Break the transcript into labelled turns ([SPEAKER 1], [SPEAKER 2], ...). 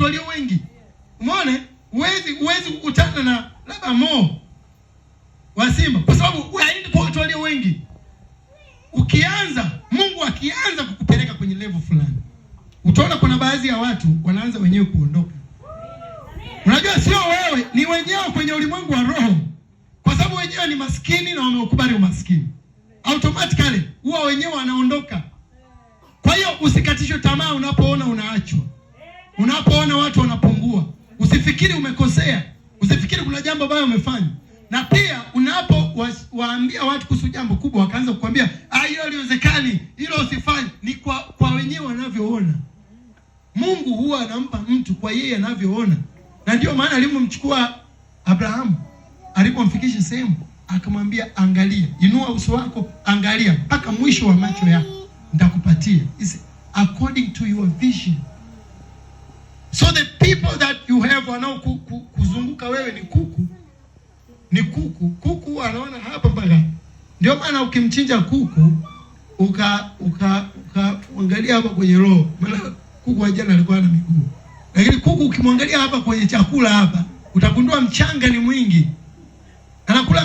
[SPEAKER 1] walio wengi. Umeona? Uwezi kukutana na labda Mo wa Simba kwa sababu haendi kwa watu walio wengi. Mungu akianza kukupeleka kwenye level fulani, utaona kuna baadhi ya watu wanaanza wenyewe kuondoka. Unajua sio wewe, ni wenyewe kwenye ulimwengu wa roho. Kwa sababu wenyewe ni maskini na wameukubali umaskini. Automatically huwa wenyewe wanaondoka. Kwa hiyo usikatishwe tamaa unapoona unaachwa. Unapoona watu wanapungua. Usifikiri umekosea. Usifikiri kuna jambo baya umefanya. Na pia unapowaambia watu kuhusu jambo kubwa wakaanza kukwambia, hilo haliwezekani, hilo usifanye, ni kwa wenyewe wanavyoona. Mungu huwa anampa mtu kwa yeye anavyoona. Na ndio maana alimomchukua Abrahamu, alipomfikisha sehemu, akamwambia angalia, inua uso wako, angalia mpaka mwisho wa macho yako, nitakupatia. It's according to your vision. So the people that you have wanao kuzunguka wewe ni kuku. Ni kuku. Kuku anaona hapa mpaka. Ndio maana ukimchinja kuku, ukaangalia hapa kwenye roho. Maana kuku wa jana alikuwa na miguu. Lakini kuku ukimwangalia hapa kwenye chakula hapa, utagundua mchanga ni mwingi. Anakula